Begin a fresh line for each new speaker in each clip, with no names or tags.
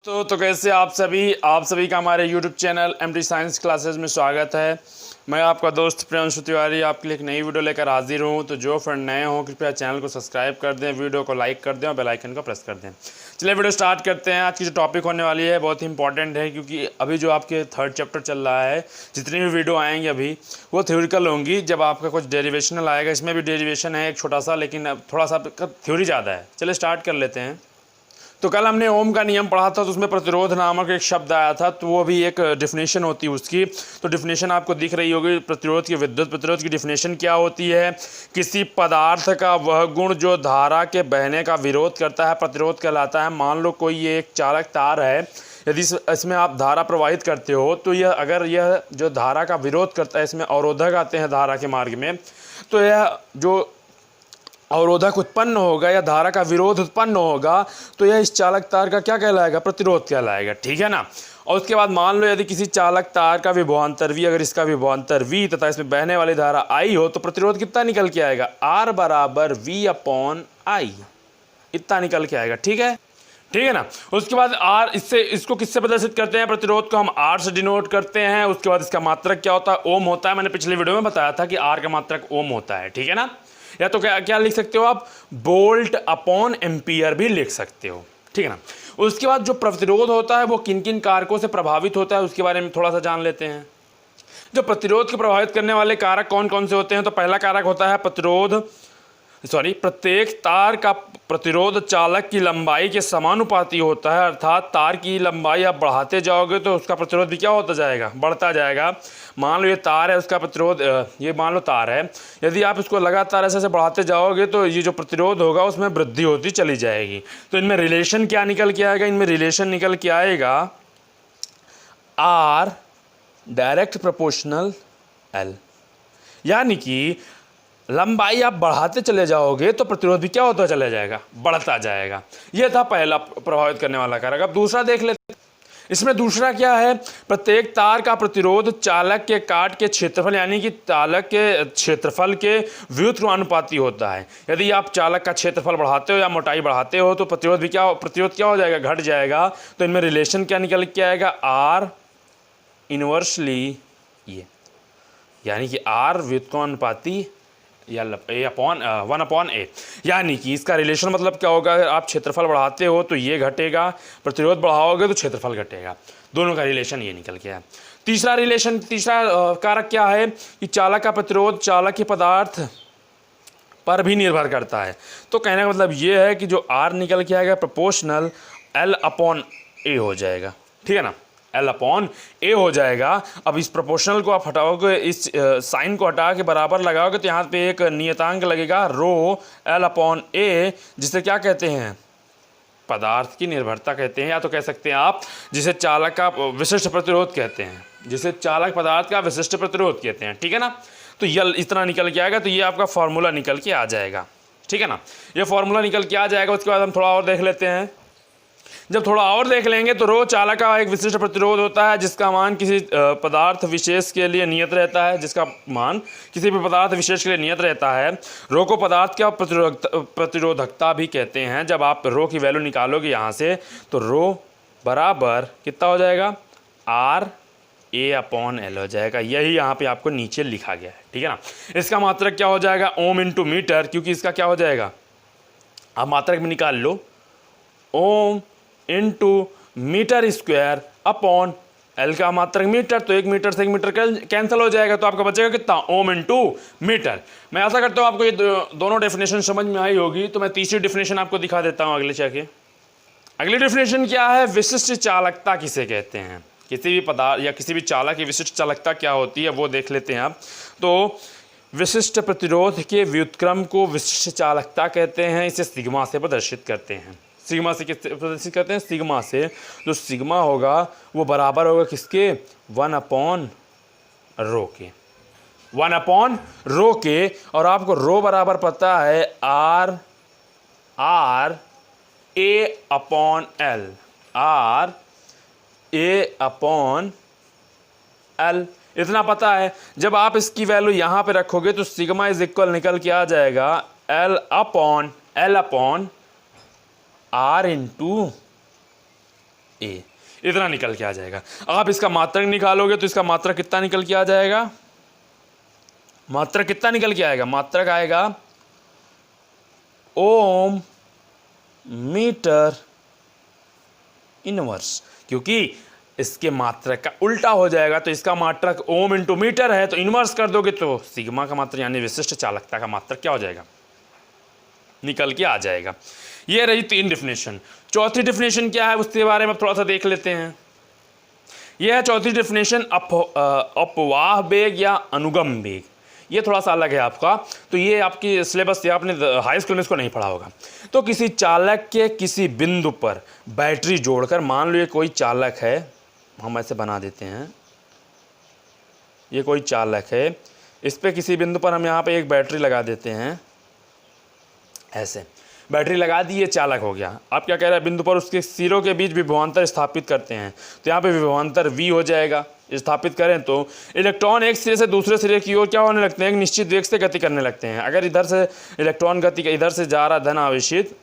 तो कैसे आप सभी का हमारे YouTube channel MT science classes में स्वागत है। मैं आपका दोस्त प्रियांशु तिवारी आपके लिए एक नई वीडियो लेकर हाजिर हूँ। तो जो फ्रेंड नए हों कृपया चैनल को सब्सक्राइब कर दें, वीडियो को लाइक कर दें और बेल आइकन को प्रेस कर दें। चलिए वीडियो स्टार्ट करते हैं। आज की जो टॉपिक होने वाली है बहुत ही इंपॉर्टेंट है, क्योंकि अभी जो आपके थर्ड चैप्टर चल रहा है, जितनी भी वीडियो आएंगी अभी वो थ्योरिकल होंगी। जब आपका कुछ डेरिवेशनल आएगा, इसमें भी डेरिवेशन है एक छोटा सा, लेकिन थोड़ा सा थ्योरी ज़्यादा है। चलिए स्टार्ट कर लेते हैं। तो कल हमने ओम का नियम पढ़ा था, तो उसमें प्रतिरोध नामक एक शब्द आया था, तो वो भी एक डिफिनेशन होती है उसकी। तो डिफिनेशन आपको दिख रही होगी। प्रतिरोध की विद्युत प्रतिरोध की डिफिनेशन क्या होती है? किसी पदार्थ का वह गुण जो धारा के बहने का विरोध करता है प्रतिरोध कहलाता है। मान लो कोई ये एक चालक तार है, यदि इसमें आप धारा प्रवाहित करते हो तो यह जो धारा का विरोध करता है, इसमें अवरोधक आते हैं धारा के मार्ग में, तो यह जो अवरोधक उत्पन्न होगा या धारा का विरोध उत्पन्न होगा, तो यह इस चालक तार का क्या कहलाएगा? प्रतिरोध कहलाएगा। ठीक है ना। और उसके बाद मान लो यदि किसी चालक तार का विभवांतर V, अगर इसका विभवांतर V तथा इसमें बहने वाली धारा I हो, तो प्रतिरोध कितना निकल के आएगा? R बराबर V/I, इतना निकल के आएगा। ठीक है ना। उसके बाद इसको किससे प्रदर्शित करते हैं? प्रतिरोध को हम R से डिनोट करते हैं। उसके बाद इसका मात्रक क्या होता है? ओम होता है। मैंने पिछले वीडियो में बताया था कि R का मात्रक ओम होता है। ठीक है ना। या तो क्या लिख सकते हो आप? वोल्ट अपॉन एम्पियर भी लिख सकते हो। ठीक है ना। उसके बाद जो प्रतिरोध होता है वो किन किन कारकों से प्रभावित होता है, उसके बारे में थोड़ा सा जान लेते हैं। जो प्रतिरोध को प्रभावित करने वाले कारक कौन कौन से होते हैं? तो पहला कारक होता है प्रत्येक तार का प्रतिरोध चालक की लंबाई के समानुपाती होता है। अर्थात तार की लंबाई आप बढ़ाते जाओगे तो उसका प्रतिरोध भी क्या होता जाएगा? बढ़ता जाएगा। मान लो ये तार है, उसका प्रतिरोध, ये मान लो तार है, यदि आप इसको लगातार ऐसे बढ़ाते जाओगे तो ये जो प्रतिरोध होगा उसमें वृद्धि होती चली जाएगी। तो इनमें रिलेशन क्या निकल के आएगा? इनमें रिलेशन निकल के आएगा R डायरेक्ट प्रोपोर्शनल L, यानी कि लंबाई आप बढ़ाते चले जाओगे तो प्रतिरोध भी क्या होता चला जाएगा? बढ़ता जाएगा। यह था पहला प्रभावित करने वाला कारक। अब दूसरा देख लेते हैं। इसमें दूसरा क्या है? प्रत्येक तार का प्रतिरोध चालक के काट के क्षेत्रफल, यानी कि चालक के क्षेत्रफल के व्युत्क्रमानुपाती होता है। यदि आप चालक का क्षेत्रफल बढ़ाते हो या मोटाई बढ़ाते हो तो प्रतिरोध क्या हो जाएगा? घट जाएगा। तो इनमें रिलेशन क्या निकल के आएगा? R इनवर्सली ये, यानी कि R व्युत्क्रमानुपाती या A/1/A, यानी कि इसका रिलेशन मतलब क्या होगा? अगर आप क्षेत्रफल बढ़ाते हो तो ये घटेगा, प्रतिरोध बढ़ाओगे तो क्षेत्रफल घटेगा। दोनों का रिलेशन ये निकल के है। तीसरा कारक क्या है? कि चालक का प्रतिरोध चालक के पदार्थ पर भी निर्भर करता है। तो कहने का मतलब ये है कि जो R निकल के आएगा प्रोपोर्शनल L/A हो जाएगा। ठीक है ना। L/A हो जाएगा। अब इस प्रोपोर्शनल को आप हटाओगे, इस साइन को हटा के बराबर लगाओगे तो यहाँ पे एक नियतांक लगेगा रो L/A, जिसे क्या कहते हैं? पदार्थ की निर्भरता कहते हैं, या तो कह सकते हैं आप जिसे चालक का विशिष्ट प्रतिरोध कहते हैं, जिसे चालक पदार्थ का विशिष्ट प्रतिरोध कहते हैं। ठीक है ना। तो ये इतना निकल के आएगा। तो ये आपका फॉर्मूला निकल के आ जाएगा। ठीक है ना। ये फॉर्मूला निकल के आ जाएगा। उसके बाद हम थोड़ा और देख लेते हैं। जब थोड़ा और देख लेंगे तो रो चालक का एक विशिष्ट प्रतिरोध होता है, जिसका मान किसी पदार्थ विशेष के लिए नियत रहता है। रो को पदार्थ का प्रतिरोधकता भी कहते हैं। जब आप रो की वैल्यू निकालोगे यहाँ से तो रो बराबर कितना हो जाएगा? RA/L हो जाएगा। यही यहाँ पे आपको नीचे लिखा गया है। ठीक है ना। इसका मात्रक क्या हो जाएगा? ओम इंटू मीटर, क्योंकि इसका क्या हो जाएगा? आप मात्रक में निकाल लो, ohm into metre square upon L का मात्रक मीटर, तो 1 मीटर से 1 मीटर कैंसिल हो जाएगा। तो आपका बचेगा कितना? Ohm into metre. मैं आशा करता हूँ आपको ये दोनों डेफिनेशन समझ में आई होगी। तो मैं तीसरी डेफिनेशन आपको दिखा देता हूँ अगले जाके। अगली डेफिनेशन क्या है? विशिष्ट चालकता किसे कहते हैं? किसी भी पदार्थ या किसी भी चालक की विशिष्ट चालकता क्या होती है वो देख लेते हैं आप। तो विशिष्ट प्रतिरोध के व्युत्क्रम को विशिष्ट चालकता कहते हैं। इसे सिग्मा से प्रदर्शित करते हैं। सिग्मा से किससे प्रदर्शित करते हैं? सिग्मा से। जो सिग्मा होगा वो बराबर होगा किसके? 1/ρ के। 1/ρ के। और आपको रो बराबर पता है RA/L। RA/L इतना पता है। जब आप इसकी वैल्यू यहाँ पे रखोगे तो सिग्मा इज इक्वल निकल के आ जाएगा L/R इंटू ए, इतना निकल के आ जाएगा। आप इसका मात्रक निकालोगे तो इसका मात्रक कितना निकल के आ जाएगा, मात्रक कितना निकल के आएगा, मात्रक आएगा ओम मीटर इनवर्स, क्योंकि इसके मात्रक का उल्टा हो जाएगा। तो इसका मात्रक ओम इंटू मीटर है, तो इनवर्स कर दोगे तो सिग्मा का मात्रक यानी विशिष्ट चालकता का मात्रक क्या हो जाएगा, निकल के आ जाएगा। ये रही 3 डिफिनेशन। चौथी डिफिनेशन क्या है उसके बारे में थोड़ा सा देख लेते हैं। यह है चौथी डिफिनेशन अपवाह वेग या अनुगम वेग। ये थोड़ा सा अलग है आपका, तो ये आपकी सिलेबस से आपने हाई स्कूल में इसको नहीं पढ़ा होगा। तो किसी चालक के किसी बिंदु पर बैटरी जोड़कर, मान लो ये कोई चालक है, हम ऐसे बना देते हैं, ये कोई चालक है, इस पे किसी बिंदु पर हम यहाँ पे एक बैटरी लगा देते हैं, ऐसे बैटरी लगा दी, ये चालक हो गया। आप क्या कह रहे हैं, बिंदु पर उसके सिरों के बीच विभवांतर स्थापित करते हैं, तो यहाँ पे विभवांतर v हो जाएगा। स्थापित करें तो इलेक्ट्रॉन एक सिरे से दूसरे सिरे की ओर क्या होने लगते हैं, एक निश्चित वेग से गति करने लगते हैं। अगर इधर से इलेक्ट्रॉन गति इधर से जा रहा धन आवेशित,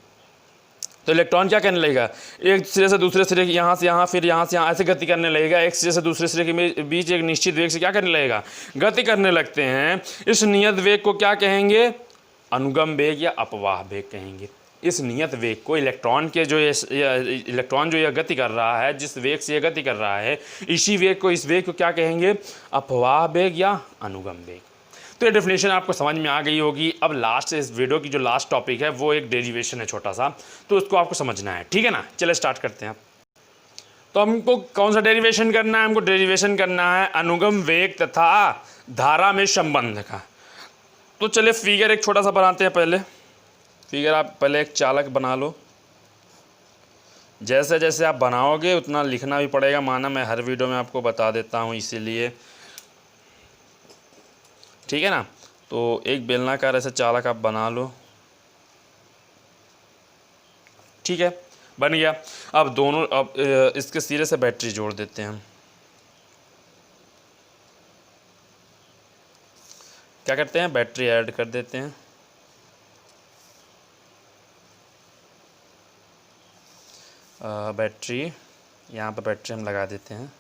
तो इलेक्ट्रॉन क्या करने लगेगा, एक सिरे से दूसरे सिरे की, यहाँ से यहाँ, फिर यहाँ से यहाँ, ऐसे गति करने लगेगा। एक सिरे से दूसरे सिरे के बीच एक निश्चित वेग से क्या करने लगेगा, गति करने लगते हैं। इस नियत वेग को क्या कहेंगे, अनुगम वेग या अपवाह वेग कहेंगे। इस नियत वेग को इलेक्ट्रॉन के जो इलेक्ट्रॉन जो यह गति कर रहा है, जिस वेग से यह गति कर रहा है, इसी वेग को, इस वेग को क्या कहेंगे, अपवाह वेग या अनुगम वेग। तो ये डेफिनेशन आपको समझ में आ गई होगी। अब लास्ट इस वीडियो की जो लास्ट टॉपिक है वो एक डेरिवेशन है छोटा सा, तो उसको आपको समझना है, ठीक है ना। चलिए स्टार्ट करते हैं। तो हमको कौन सा डेरिवेशन करना है, हमको डेरिवेशन करना है अनुगम वेग तथा धारा में संबंध का। तो चलिए फिगर एक छोटा सा बनाते हैं। पहले फिगर आप पहले एक चालक बना लो। जैसे जैसे आप बनाओगे उतना लिखना भी पड़ेगा, माना मैं हर वीडियो में आपको बता देता हूँ इसीलिए, ठीक है ना। तो एक बेलनाकार ऐसे चालक आप बना लो, ठीक है, बन गया। अब दोनों, अब इसके सिरे से बैटरी जोड़ देते हैं हम। क्या करते हैं, बैटरी ऐड कर देते हैं। बैटरी, यहाँ पर बैटरी हम लगा देते हैं,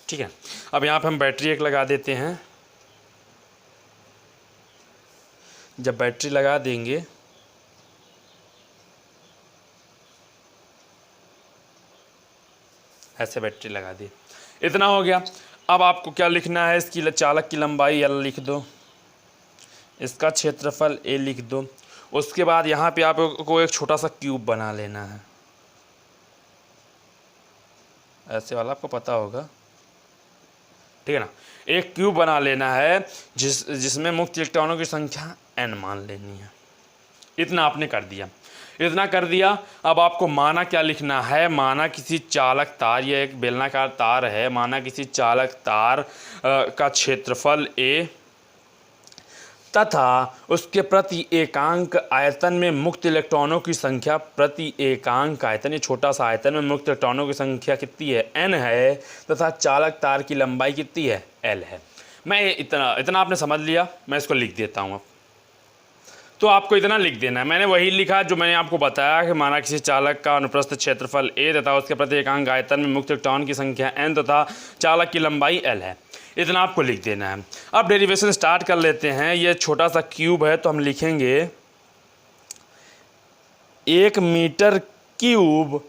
ठीक है। अब यहाँ पे हम बैटरी एक लगा देते हैं। जब बैटरी लगा देंगे ऐसे बैटरी लगा दी, इतना हो गया। अब आपको क्या लिखना है, इसकी चालक की लंबाई L लिख दो, इसका क्षेत्रफल A लिख दो। उसके बाद यहाँ पे आपको एक छोटा सा क्यूब बना लेना है, ऐसे वाला आपको पता होगा, ठीक है ना। एक क्यूब बना लेना है जिसमें मुक्त इलेक्ट्रॉनों की संख्या n मान लेनी है। इतना आपने कर दिया, इतना कर दिया। अब आपको माना क्या लिखना है, माना किसी चालक तार, यह एक बेलनाकार तार है, माना किसी चालक तार का क्षेत्रफल A तथा उसके प्रति एकांक आयतन में मुक्त इलेक्ट्रॉनों की संख्या, प्रति एकांक आयतन, ये छोटा सा आयतन में मुक्त इलेक्ट्रॉनों की संख्या कितनी है, n है, तथा चालक तार की लंबाई कितनी है, L है। मैं इतना आपने समझ लिया, मैं इसको लिख देता हूँ अब। तो आपको इतना लिख देना है, मैंने वही लिखा जो मैंने आपको बताया कि माना किसी चालक का अनुप्रस्थ क्षेत्रफल A तथा उसके प्रति एकांक आयतन में मुक्त इलेक्ट्रॉन की संख्या n तथा चालक की लंबाई L है। इतना आपको लिख देना है। अब डेरिवेशन स्टार्ट कर लेते हैं। ये छोटा सा क्यूब है तो हम लिखेंगे 1 मीटर क्यूब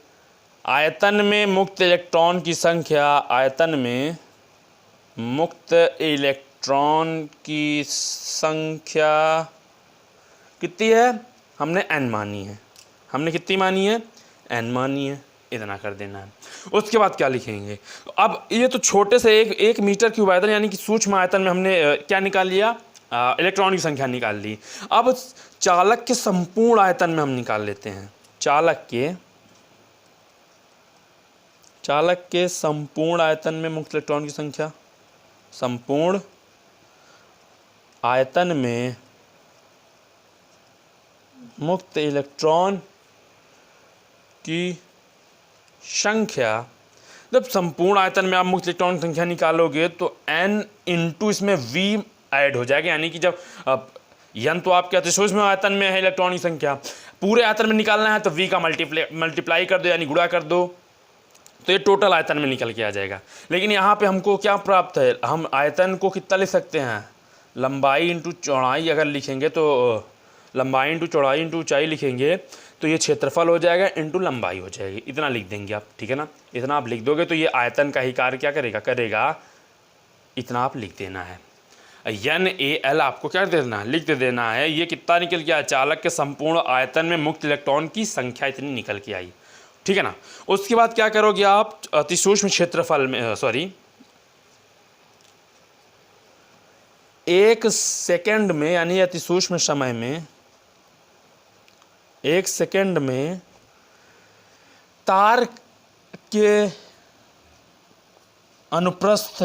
आयतन में मुक्त इलेक्ट्रॉन की संख्या, आयतन में मुक्त इलेक्ट्रॉन की संख्या कितनी है, हमने n मानी है, हमने कितनी मानी है, n मानी है। इतना कर देना है। उसके बाद क्या लिखेंगे, अब ये तो छोटे से एक मीटर क्यूब आयतन यानी कि सूक्ष्म आयतन में हमने क्या निकाल लिया, इलेक्ट्रॉन की संख्या निकाल ली। अब चालक के संपूर्ण आयतन में हम निकाल लेते हैं, चालक के संपूर्ण आयतन में मुक्त इलेक्ट्रॉन की संख्या, संपूर्ण आयतन में मुक्त इलेक्ट्रॉन की संख्या। जब संपूर्ण आयतन में आप मुक्त इलेक्ट्रॉन की संख्या निकालोगे तो n इंटू इसमें v ऐड हो जाएगा, यानी कि जब n तो आपके सूक्ष्म आयतन में है इलेक्ट्रॉन की संख्या, पूरे आयतन में निकालना है तो v का मल्टीप्लाई कर दो यानी गुणा कर दो, तो ये टोटल आयतन में निकल के आ जाएगा। लेकिन यहाँ पे हमको क्या प्राप्त है, हम आयतन को कितना लिख सकते हैं, लंबाई इंटू चौड़ाई अगर लिखेंगे तो लंबाई इंटू चौड़ाई इंटू ऊंचाई लिखेंगे तो ये क्षेत्रफल हो जाएगा इंटू लंबाई हो जाएगी, इतना लिख देंगे आप, ठीक है ना। इतना आप लिख दोगे तो ये आयतन का ही कार्य क्या करेगा, इतना आप लिख देना है। NaL आपको क्या देना है, लिख देना है। ये कितना निकल के आया, चालक के संपूर्ण आयतन में मुक्त इलेक्ट्रॉन की संख्या इतनी निकल के आई, ठीक है ना। उसके बाद क्या करोगे आप, अतिसूक्ष्म क्षेत्रफल में एक सेकंड में यानी अतिसूक्ष्म समय में, एक सेकंड में तार के अनुप्रस्थ,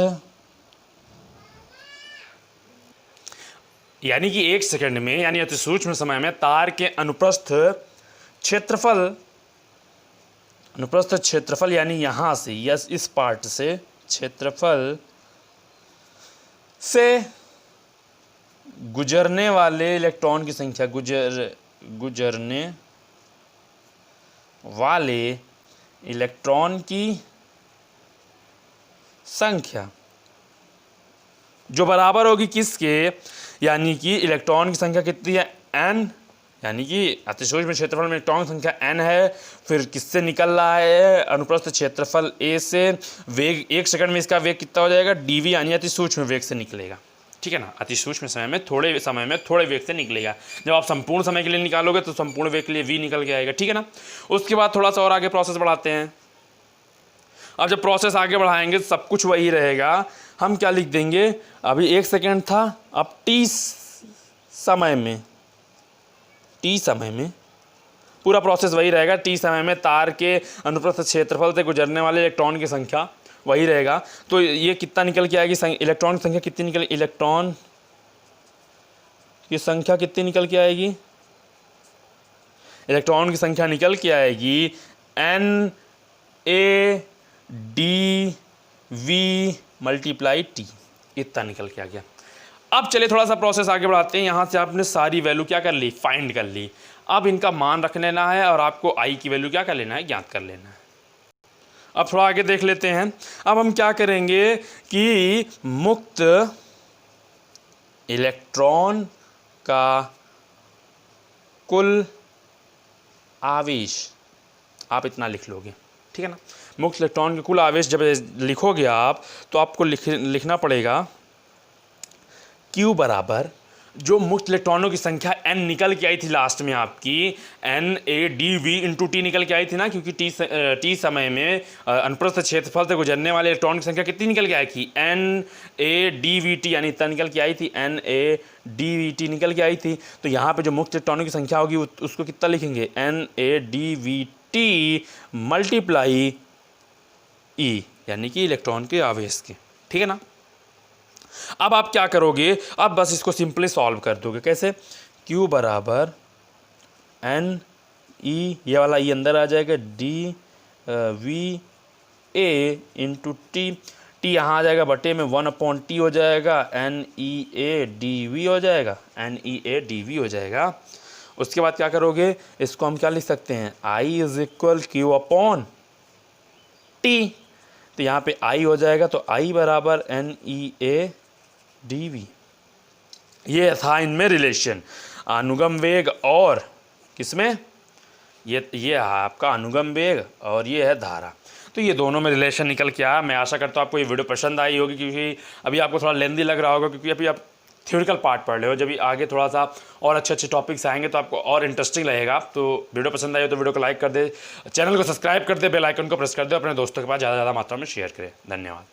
यानी कि एक सेकंड में यानी अतिसूक्ष्म समय में तार के अनुप्रस्थ क्षेत्रफल यानी यहां से यस इस पार्ट से क्षेत्रफल से गुजरने वाले इलेक्ट्रॉन की संख्या, गुजरने वाले इलेक्ट्रॉन की संख्या जो बराबर होगी किसके, यानी कि इलेक्ट्रॉन की संख्या कितनी है, n, यानी कि अतिसूक्ष्म क्षेत्रफल में इलेक्ट्रॉन की संख्या n है, फिर किससे निकल रहा है, अनुप्रस्थ क्षेत्रफल a से, वेग एक सेकंड में इसका वेग कितना हो जाएगा, dv, यानी अतिसूक्ष्म वेग से निकलेगा, ठीक है ना। अतिसूक्ष्म समय में थोड़े वेग से निकलेगा। जब आप संपूर्ण समय के लिए निकालोगे तो संपूर्ण वेग के लिए v निकल के आएगा, ठीक है ना। उसके बाद थोड़ा सा और आगे प्रोसेस बढ़ाते हैं। अब जब प्रोसेस आगे बढ़ाएंगे तो सब कुछ वही रहेगा। हम क्या लिख देंगे, अभी एक सेकेंड था, अब t समय में पूरा प्रोसेस वही रहेगा। t समय में तार के अनुप्रस्थ क्षेत्रफल से गुजरने वाले इलेक्ट्रॉन की संख्या वही रहेगा। तो ये कितना निकल के आएगी, इलेक्ट्रॉन की संख्या कितनी इलेक्ट्रॉन की संख्या कितनी निकल के आएगी, इलेक्ट्रॉन की संख्या निकल के आएगी NaDV मल्टीप्लाई T, इतना निकल के आ गया। अब चलिए थोड़ा सा प्रोसेस आगे बढ़ाते हैं। यहाँ से आपने सारी वैल्यू क्या कर ली, फाइंड कर ली। अब इनका मान रख लेना है और आपको I की वैल्यू क्या कर लेना है, ज्ञात कर लेना है। अब थोड़ा आगे देख लेते हैं। अब हम क्या करेंगे कि मुक्त इलेक्ट्रॉन का कुल आवेश आप इतना लिख लोगे, ठीक है ना। मुक्त इलेक्ट्रॉन के कुल आवेश जब लिखोगे आप तो आपको लिखना पड़ेगा Q बराबर जो मुक्त इलेक्ट्रॉनों की संख्या n निकल के आई थी लास्ट में आपकी, NaDV इंटू T निकल के आई थी ना, क्योंकि T समय में अनुप्रस्थ क्षेत्रफल से गुजरने वाले इलेक्ट्रॉन की संख्या कितनी निकल के आई थी, NaDVT, यानी इतना निकल के आई थी, NaDVT निकल के आई थी। तो यहाँ पे जो मुक्त इलेक्ट्रॉनों की संख्या होगी उसको कितना लिखेंगे, NaDVT मल्टीप्लाई E, यानी कि इलेक्ट्रॉन के आवेश के, ठीक है ना। अब आप क्या करोगे, अब बस इसको सिंपली सॉल्व कर दोगे। कैसे, Q बराबर N E, ये वाला E अंदर आ जाएगा, DV A into T, T यहाँ आ जाएगा बटे में 1/T हो जाएगा, NeADV हो जाएगा, NeADV हो जाएगा। उसके बाद क्या करोगे, इसको हम क्या लिख सकते हैं, I इज इक्वल Q/T, तो यहाँ पे I हो जाएगा, तो I बराबर NeADV। ये था इनमें रिलेशन, अनुगम वेग और किसमें, ये है आपका अनुगम वेग और ये है धारा। तो ये दोनों में रिलेशन निकल के आया। मैं आशा करता हूँ आपको ये वीडियो पसंद आई होगी, क्योंकि अभी आपको थोड़ा लेंदी लग रहा होगा, क्योंकि अभी आप थ्योरिकल पार्ट पढ़ रहे हो। जब आगे थोड़ा सा और अच्छे टॉपिक्स आएंगे तो आपको और इंटरेस्टिंग लगेगा। तो वीडियो पसंद आई हो तो वीडियो को लाइक कर दे, चैनल को सब्सक्राइब कर दे, बेल आइकन को प्रेस कर दे, अपने दोस्तों के पास ज़्यादा मात्रा में शेयर करें। धन्यवाद।